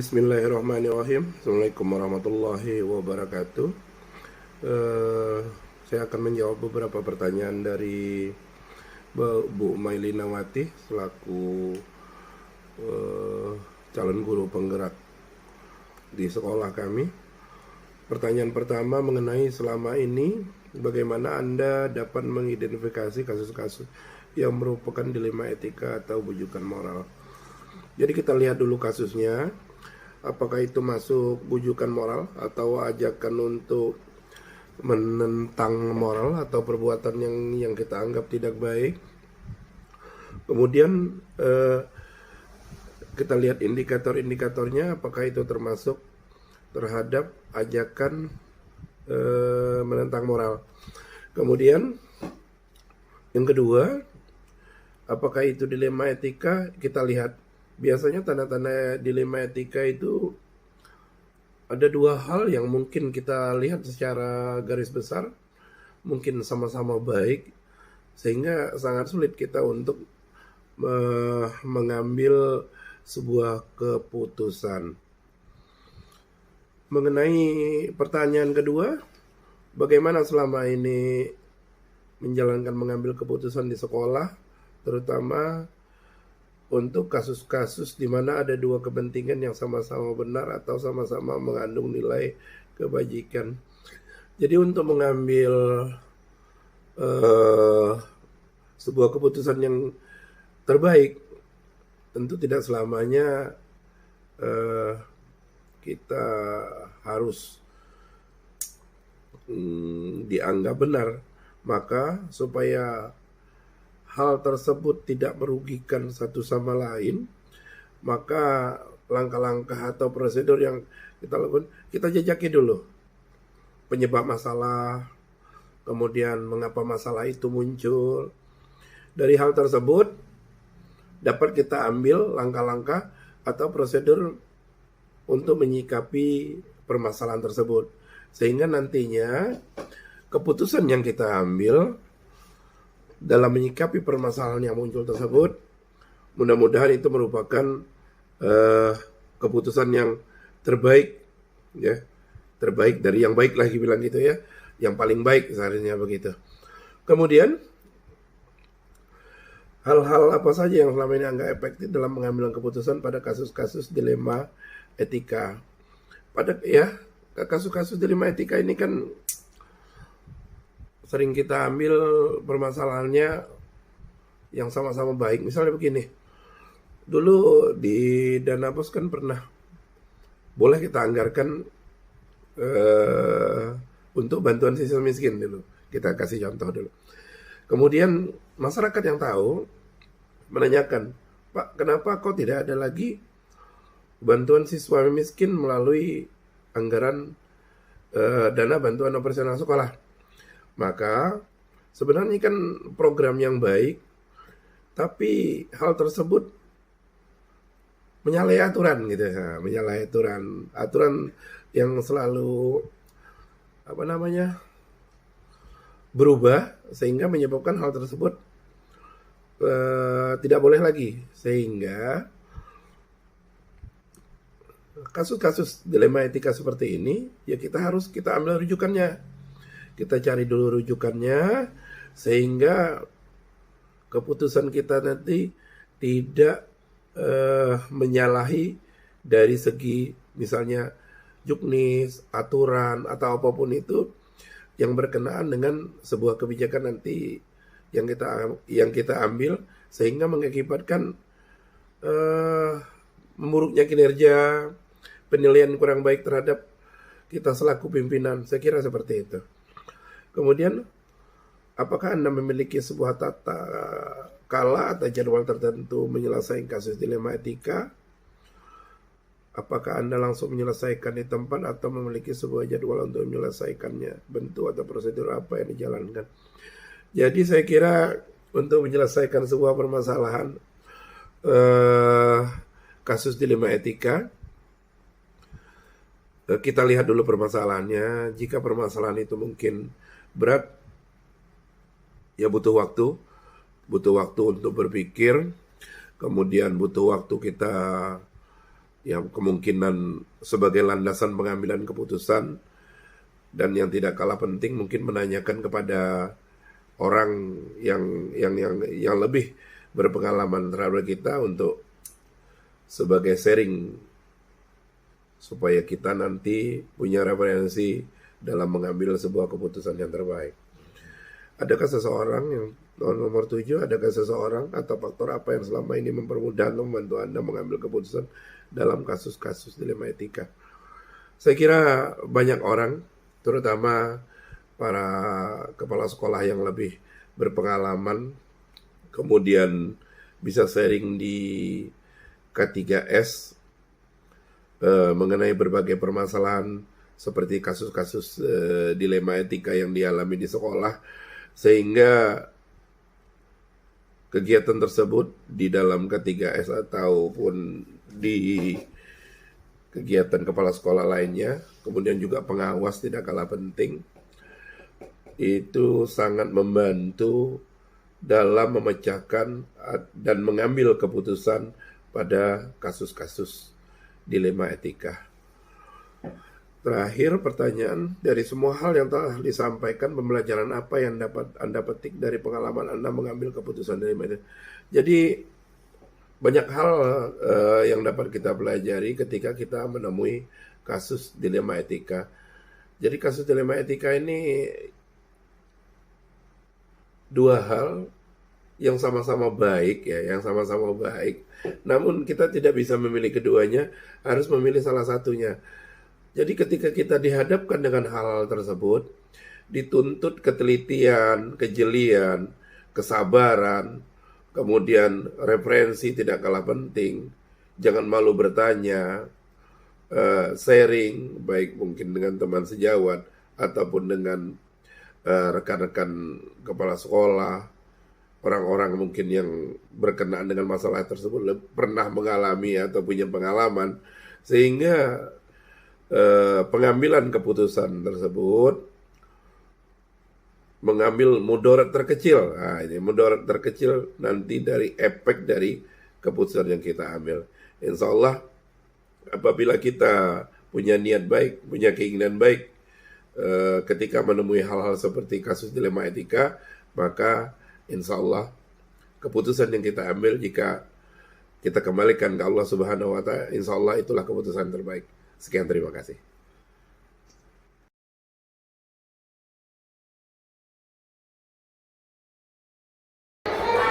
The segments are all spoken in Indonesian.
Bismillahirrahmanirrahim. Assalamualaikum warahmatullahi wabarakatuh. Saya akan menjawab beberapa pertanyaan dari Bu Mailinawati selaku calon guru penggerak di sekolah kami. Pertanyaan pertama mengenai selama ini bagaimana Anda dapat mengidentifikasi kasus-kasus yang merupakan dilema etika atau bujukan moral. Jadi kita lihat dulu kasusnya. Apakah itu masuk bujukan moral atau ajakan untuk menentang moral atau perbuatan yang kita anggap tidak baik. Kemudian kita lihat indikator-indikatornya, apakah itu termasuk terhadap ajakan menentang moral. Kemudian yang kedua, apakah itu dilema etika? Kita lihat. Biasanya tanda-tanda dilema etika itu ada dua hal yang mungkin kita lihat secara garis besar, mungkin sama-sama baik, sehingga sangat sulit kita untuk mengambil sebuah keputusan. Mengenai pertanyaan kedua, bagaimana selama ini mengambil keputusan di sekolah, terutama untuk kasus-kasus di mana ada dua kepentingan yang sama-sama benar atau sama-sama mengandung nilai kebajikan. Jadi untuk mengambil sebuah keputusan yang terbaik, tentu tidak selamanya kita harus dianggap benar. Maka supaya hal tersebut tidak merugikan satu sama lain, maka langkah-langkah atau prosedur yang kita lakukan, kita jajaki dulu penyebab masalah, kemudian mengapa masalah itu muncul. Dari hal tersebut dapat kita ambil langkah-langkah atau prosedur untuk menyikapi permasalahan tersebut, sehingga nantinya keputusan yang kita ambil dalam menyikapi permasalahan yang muncul tersebut, mudah-mudahan itu merupakan keputusan yang terbaik, ya, terbaik dari yang baik lagi bilang gitu ya, yang paling baik seharusnya begitu. Kemudian hal-hal apa saja yang selama ini anggap efektif dalam mengambil keputusan pada kasus-kasus dilema etika. Pada kasus-kasus dilema etika ini kan sering kita ambil permasalahannya yang sama-sama baik. Misalnya begini, dulu di dana pos kan pernah boleh kita anggarkan untuk bantuan siswa miskin dulu. Kita kasih contoh dulu. Kemudian masyarakat yang tahu menanyakan, Pak, kenapa kok tidak ada lagi bantuan siswa miskin melalui anggaran dana bantuan operasional sekolah? Maka sebenarnya kan program yang baik, tapi hal tersebut menyalahi aturan gitu ya, menyalahi aturan yang selalu berubah, sehingga menyebabkan hal tersebut tidak boleh lagi, sehingga kasus-kasus dilema etika seperti ini ya kita ambil rujukannya. Kita cari dulu rujukannya, sehingga keputusan kita nanti tidak menyalahi dari segi misalnya juknis, aturan, atau apapun itu yang berkenaan dengan sebuah kebijakan nanti yang kita ambil, sehingga mengakibatkan memburuknya kinerja, penilaian kurang baik terhadap kita selaku pimpinan. Saya kira seperti itu. Kemudian, apakah Anda memiliki sebuah tata kala atau jadwal tertentu menyelesaikan kasus dilema etika? Apakah Anda langsung menyelesaikan di tempat atau memiliki sebuah jadwal untuk menyelesaikannya? Bentuk atau prosedur apa yang dijalankan? Jadi saya kira untuk menyelesaikan sebuah permasalahan kasus dilema etika, kita lihat dulu permasalahannya. Jika permasalahan itu mungkin berat, ya butuh waktu untuk berpikir, kemudian butuh waktu kita yang kemungkinan sebagai landasan pengambilan keputusan, dan yang tidak kalah penting mungkin menanyakan kepada orang yang lebih berpengalaman terhadap kita untuk sebagai sharing supaya kita nanti punya referensi dalam mengambil sebuah keputusan yang terbaik. Adakah seseorang yang nomor 7, adakah seseorang atau faktor apa yang selama ini mempermudah atau membantu Anda mengambil keputusan dalam kasus-kasus dilema etika? Saya kira banyak orang, terutama para kepala sekolah yang lebih berpengalaman, kemudian bisa sharing di K3S mengenai berbagai permasalahan seperti kasus-kasus dilema etika yang dialami di sekolah, sehingga kegiatan tersebut di dalam K3S ataupun di kegiatan kepala sekolah lainnya, kemudian juga pengawas tidak kalah penting, itu sangat membantu dalam memecahkan dan mengambil keputusan pada kasus-kasus dilema etika. Terakhir, pertanyaan, dari semua hal yang telah disampaikan, pembelajaran apa yang dapat Anda petik dari pengalaman Anda mengambil keputusan dilema etika? Jadi banyak hal yang dapat kita pelajari ketika kita menemui kasus dilema etika. Jadi kasus dilema etika ini dua hal yang sama-sama baik ya, yang sama-sama baik. Namun kita tidak bisa memilih keduanya, harus memilih salah satunya. Jadi ketika kita dihadapkan dengan hal-hal tersebut, dituntut ketelitian, kejelian, kesabaran, kemudian referensi tidak kalah penting, jangan malu bertanya, sharing, baik mungkin dengan teman sejawat, ataupun dengan rekan-rekan kepala sekolah, orang-orang mungkin yang berkenaan dengan masalah tersebut, pernah mengalami atau punya pengalaman, sehingga pengambilan keputusan tersebut mengambil mudarat terkecil. Nah, ini mudarat terkecil nanti dari efek dari keputusan yang kita ambil. Insya Allah apabila kita punya niat baik, punya keinginan baik ketika menemui hal-hal seperti kasus dilema etika, maka insya Allah keputusan yang kita ambil, jika kita kembalikan ke Allah Subhanahu wa Ta'ala, insya Allah itulah keputusan terbaik. Sekian, terima kasih.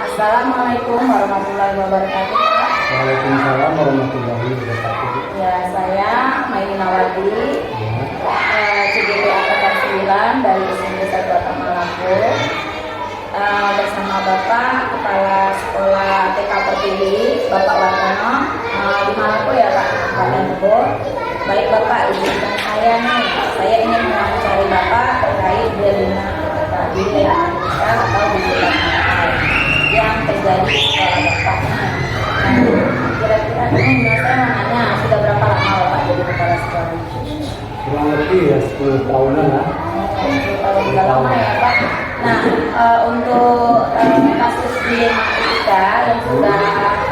Assalamualaikum warahmatullahi wabarakatuh. Waalaikumsalam warahmatullahi wabarakatuh. Ya, saya Maininawati, CGP Angkatan 9 dari SMP 1 Atama Lampung, bersama Bapak Kepala Sekolah TK Pertiwi, Bapak Wartono, di Maluku ya Pak Wartono. Baik Bapak, izinkan saya ingin mewawancari Bapak terkait dilema etika atau dilema yang terjadi di sekolah Bapak. Kira-kira ini saya mau nanya, sudah berapa lama Bapak jadi kepala sekolah? Kurang lebih ya 10 tahunan lah. 10 tahun, sudah lama ya Pak. Nah, untuk kasus dilema etika yang sudah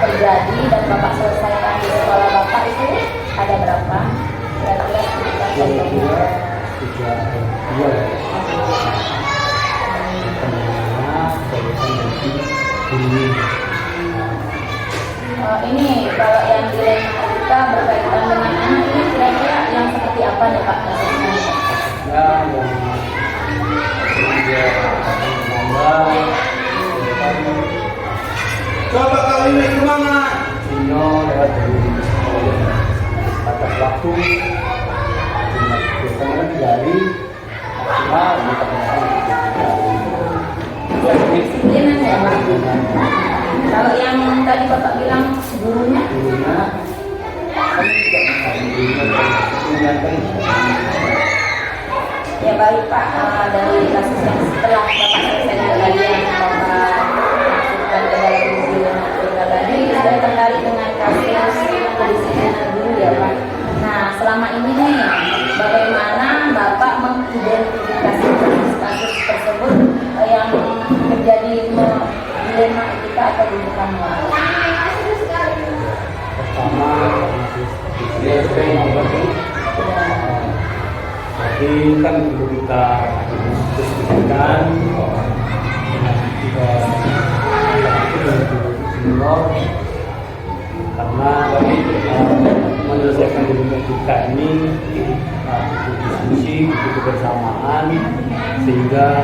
terjadi dan Bapak selesaikan di sekolah Bapak itu ada berapa? Kira-kira sekitar Kira-kira 3 ya. Ini kalau yang dilema etika berkaitan dengan anak ini kira-kira yang seperti apa nih Pak? Ya, yang dia menambah, Coba kau ini kemana? Sino lewat dari batas waktu, biasanya 3 hari, maksimal ini ternyata 3 hari. Disiplinan ya Pak? Kalau yang tadi Bapak bilang gurunya? Gurunya kan juga punya Ya baik Pak, dari kasus yang setelah Bapak selesaikan tadi yang Bapak masukkan ke dalam dilema etika tadi, sudah terkait dengan kasus kedisiplinan guru ya Pak. Nah selama ini nih, bagaimana Bapak mengidentifikasi kasus-kasus tersebut yang menjadi dilema etika atau bukan moral? pertama Jadi kan perlu kita diskusikan karena menyelesaikan dunia kita ini butuh diskusi, butuh kebersamaan sehingga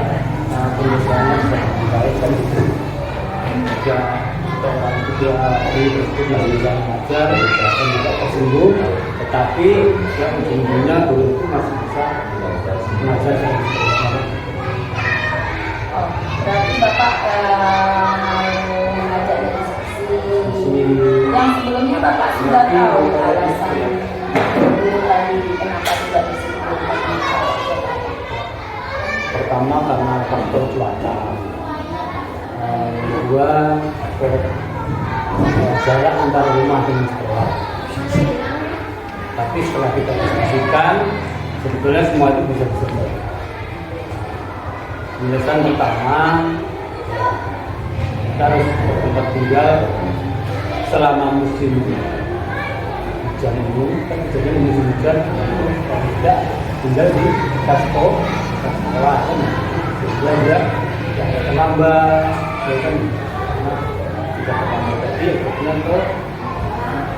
penyelesaiannya bisa lebih baik kan gitu. Jika orang itu dia tersebut nggak bisa mengajar, akan juga tersinggung, tetapi yang ujung-ujungnya guru itu masih bisa mengajar dan seterusnya. Oh, berarti Bapak mau mengajak diskusi. Yang sebelumnya Bapak sudah tahu alasan guru tadi kenapa tidak disiplin. Pertama karena faktor cuaca, yang kedua jarak antara rumah dengan sekolah. Tapi setelah kita diskusikan, sebetulnya semua itu bisa diselesaikan. Penjelasan pertama, kita harus bertempat tinggal selama musim hujan ini. Kan kejadian musim hujan tidak tinggal di kasko sekolah kan, belanja yang terlambat, ya kan, karena tidak terlambat tadi, akhirnya ke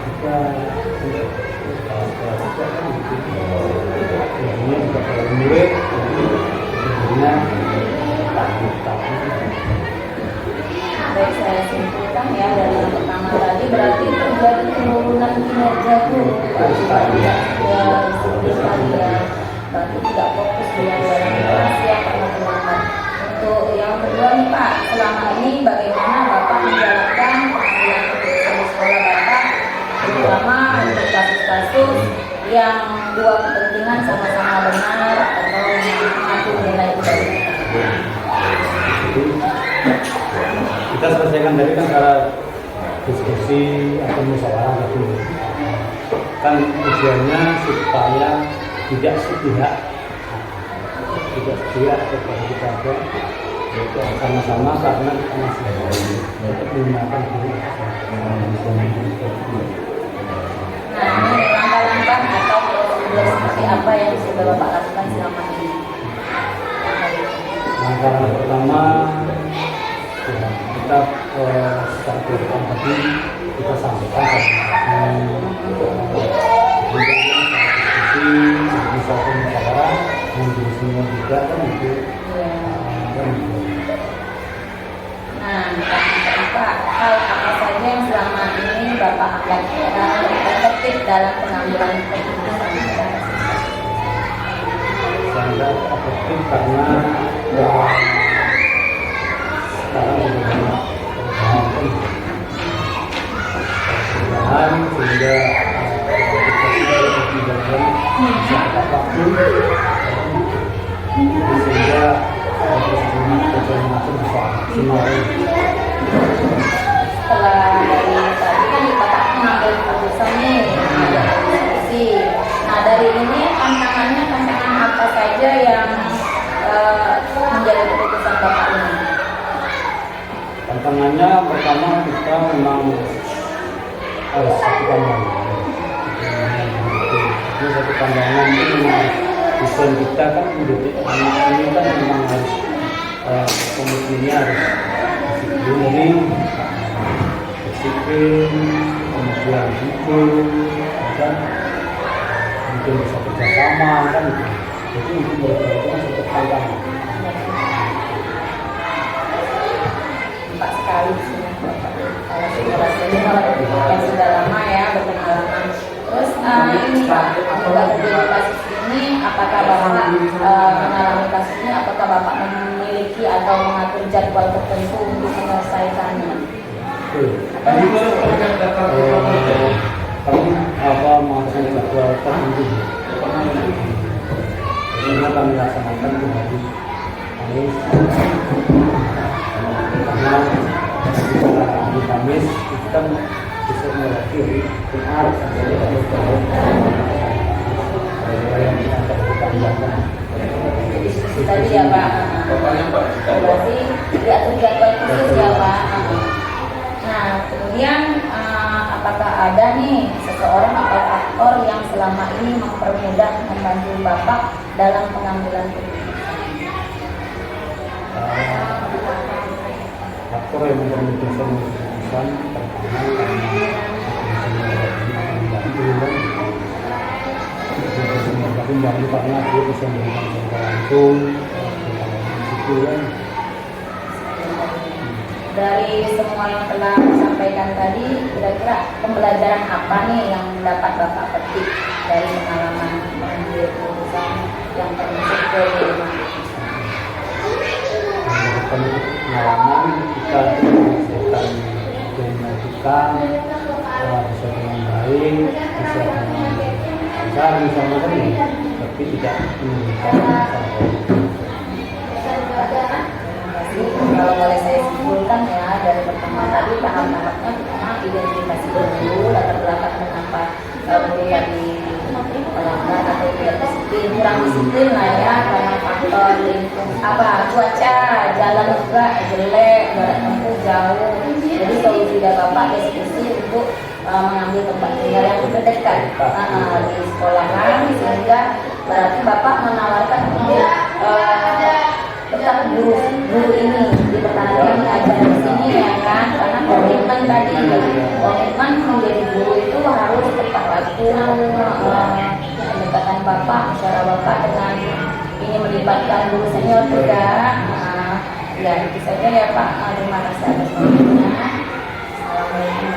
kita ini juga kalau murid, jadinya Baik, saya simpulkan ya dari yang pertama tadi berarti terjadi penurunan kinerja guru ya berarti tidak fokus dalam kelas ya karena terlambat. Untuk yang kedua nih Pak, selama ini bagaimana Bapak menjalankan pengambilan keputusan di sekolah Bapak, terutama untuk kasus-kasus yang dua kepentingan sama-sama benar atau mengatur nilai baik. Kita selesaikan dari kan cara diskusi atau musyawarah tadi. Kan tujuannya supaya tidak sepihak kepada kita ada sama-sama karena kita masih untuk menggunakan diri. Nah, ini langkah-langkah atau prosedur seperti apa yang sudah Bapak lakukan selama ini? Langkah pertama kita secara program tadi kita sampaikan misalkan musyawarah menjadi semua juga kan itu. Nah, Pak, hal apa saja yang selama ini Bapak anggap efektif dalam pengambilan keputusan? Sangat efektif karena sekarang sudah banyak perubahan sehingga kita sudah mempertimbangkan bisa tepat waktu sehingga proses ini berjalan langsung bisa maksimal. Setelah dari tadi kan Bapak mengambil keputusan nih, ada diskusi. Nah, dari ini tantangan apa saja yang menjadi keputusan Bapak ini? Tantangannya pertama kita memang harus satu pandangan. Ini satu pandangan itu memang desain kita kan mendidik anak ini kan memang harus komitmennya harus disiplin, kemudian jujur, dan mungkin bisa kerjasama kan. Jadi itu merupakan satu tantangan. Pak sekali sih yang sudah lama ya berpengalaman. Terus ini Pak, apakah terjadi kasus ini, apakah Bapak mengalami kasus ini, apakah Bapak memiliki atau mengatur jadwal tertentu untuk menyelesaikannya? Kami mengatur jadwal tertentu. Ini kami laksanakan di hari Kamis. Karena di Kamis kita bisa mewakili Jumat jadi diskusi tadi ya Pak. Berarti diatur jadwal khusus ya Pak. Nah kemudian apakah ada nih seseorang atau faktor faktor yang selama ini mempermudah membantu Bapak dalam pengambilan keputusan? Faktor yang mempermudah saya keputusan pertama karena dia bisa memberikan contoh langsung itu kan. Dari semua yang telah disampaikan tadi, kira-kira pembelajaran apa nih yang dapat Bapak petik dari pengalaman mengambil keputusan yang termasuk ke rumah? Pengalaman kita menyelesaikan dunia kita bisa dengan baik, bisa dengan lancar misalnya kan ya, tapi tidak menimbulkan masalah. Kalau boleh saya simpulkan ya, dari pertama tadi tahap-tahapnya pertama identifikasi dulu latar belakang kenapa kuliah di pelanggan atau tidak disiplin, kurang disiplin lah ya, karena faktor lingkung cuaca, jalan juga jelek, jarak tempuh jauh. Jadi solusi dari Bapak diskusi untuk mengambil tempat tinggal yang terdekat di sekolahan, sehingga berarti Bapak menawarkan untuk tetap guru ini dipertahankan mengajar di sini ya kan, karena komitmen tadi, komitmen menjadi guru itu harus tepat waktu, pendekatan Bapak, cara Bapak dengan ini melibatkan guru senior juga. Ya itu saja ya Pak, terima kasih atas waktunya. Assalamualaikum.